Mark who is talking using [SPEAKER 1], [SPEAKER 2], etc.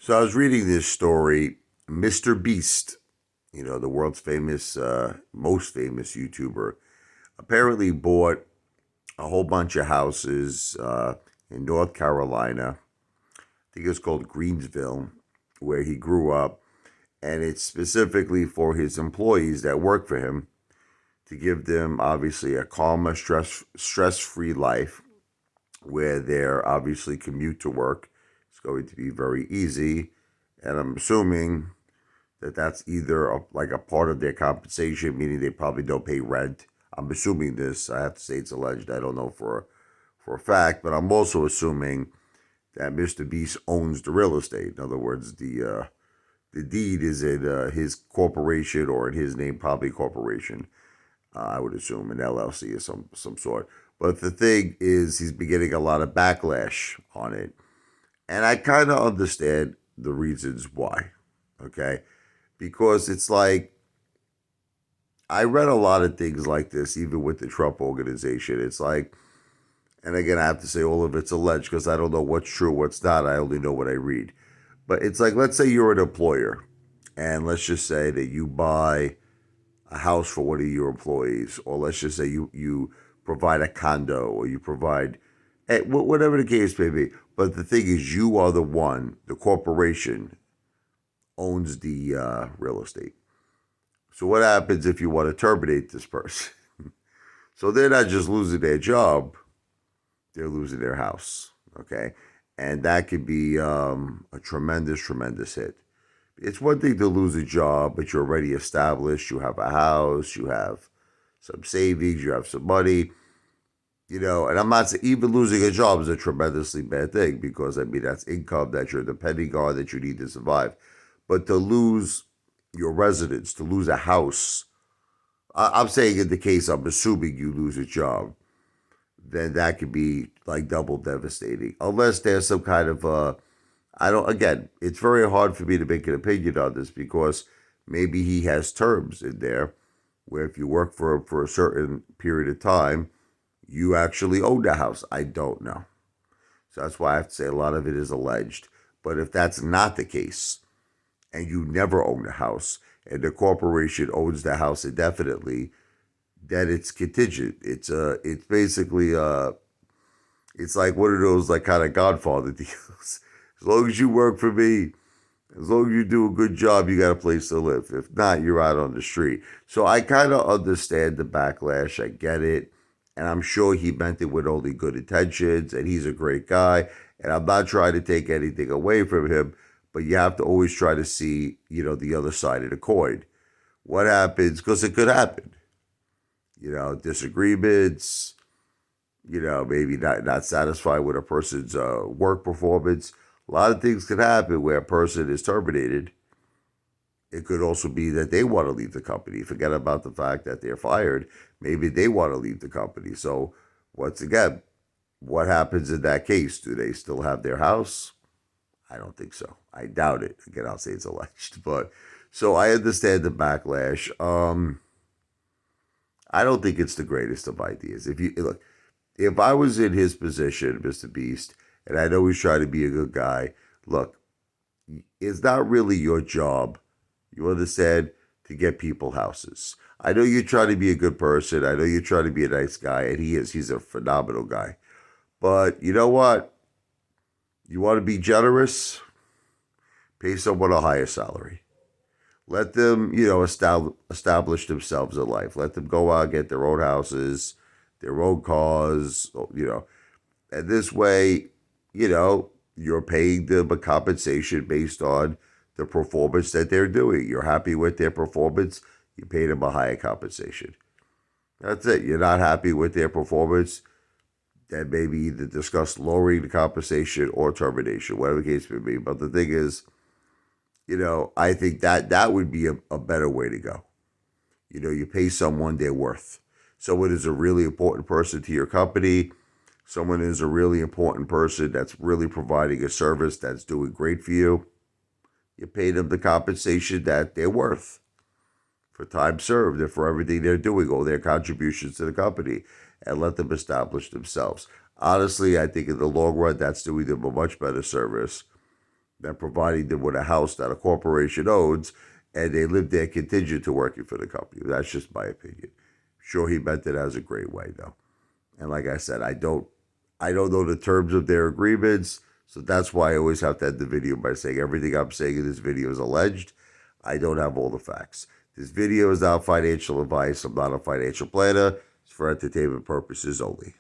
[SPEAKER 1] So I was reading this story. Mr. Beast, the world's famous, most famous YouTuber, apparently bought a whole bunch of houses in North Carolina. I think it's called Greensville, where he grew up. And it's specifically for his employees that work for him to give them obviously a calmer, stress free life where they're obviously commute to work. It's going to be very easy. And I'm assuming that that's either like a part of their compensation, meaning they probably don't pay rent. I'm assuming this. I have to say it's alleged. I don't know for a fact, but I'm also assuming that Mr. Beast owns the real estate. In other words, the deed is in his corporation or in his name, probably corporation. I would assume an LLC of some sort. But the thing is, he's been getting a lot of backlash on it, and I kind of understand the reasons why. Okay, because it's like I read a lot of things like this, even with the Trump organization. It's like, and again, I have to say all of it's alleged because I don't know what's true, what's not. I only know what I read. But it's like, let's say you're an employer, and let's just say that you buy a house for one of your employees, or let's just say you provide a condo, or you provide whatever the case may be. But the thing is, you are the one, the corporation owns the real estate. So what happens if you want to terminate this person? So they're not just losing their job, they're losing their house. Okay. And that could be a tremendous, tremendous hit. It's one thing to lose a job, but you're already established. You have a house, you have some savings, you have some money, and I'm not saying even losing a job is a tremendously bad thing because, I mean, that's income that you're depending on that you need to survive. But to lose your residence, to lose a house, I'm saying in the case, I'm assuming you lose a job, then that could be like double devastating. Unless there's some kind of I don't. Again, it's very hard for me to make an opinion on this because maybe he has terms in there where if you work for a certain period of time, you actually own the house. I don't know. So that's why I have to say a lot of it is alleged. But if that's not the case, and you never own a house, and the corporation owns the house indefinitely, then it's contingent. It's basically it's like one of those like kind of Godfather deals. As long as you work for me, as long as you do a good job, you got a place to live. If not, you're out on the street. So I kind of understand the backlash. I get it. And I'm sure he meant it with only good intentions. And he's a great guy. And I'm not trying to take anything away from him. But you have to always try to see, the other side of the coin. What happens? Because it could happen. Disagreements, maybe not satisfied with a person's work performance. A lot of things can happen where a person is terminated. It could also be that they want to leave the company. Forget about the fact that they're fired. Maybe they want to leave the company. So, once again, what happens in that case? Do they still have their house? I don't think so. I doubt it. Again, I'll say it's alleged. But so I understand the backlash. I don't think it's the greatest of ideas. If you look, if I was in his position, Mr. Beast, and I know he's trying to be a good guy, look, it's not really your job, you understand, to get people houses. I know you're trying to be a good person. I know you're trying to be a nice guy, and he is. He's a phenomenal guy. But you know what? You want to be generous? Pay someone a higher salary. Let them, establish themselves in life. Let them go out, get their own houses, their own cars, And this way, you're paying them a compensation based on the performance that they're doing. You're happy with their performance, you pay them a higher compensation. That's it. You're not happy with their performance, then maybe either discuss lowering the compensation or termination, whatever the case may be. But the thing is, I think that would be a better way to go. You pay someone their worth. Someone is a really important person to your company. Someone is a really important person that's really providing a service that's doing great for you. You pay them the compensation that they're worth for time served and for everything they're doing, all their contributions to the company, and let them establish themselves. Honestly, I think in the long run, that's doing them a much better service that providing them with a house that a corporation owns, and they live there contingent to working for the company. That's just my opinion. Sure, he meant it as a great way, though. And like I said, I don't know the terms of their agreements, so that's why I always have to end the video by saying everything I'm saying in this video is alleged. I don't have all the facts. This video is not financial advice. I'm not a financial planner. It's for entertainment purposes only.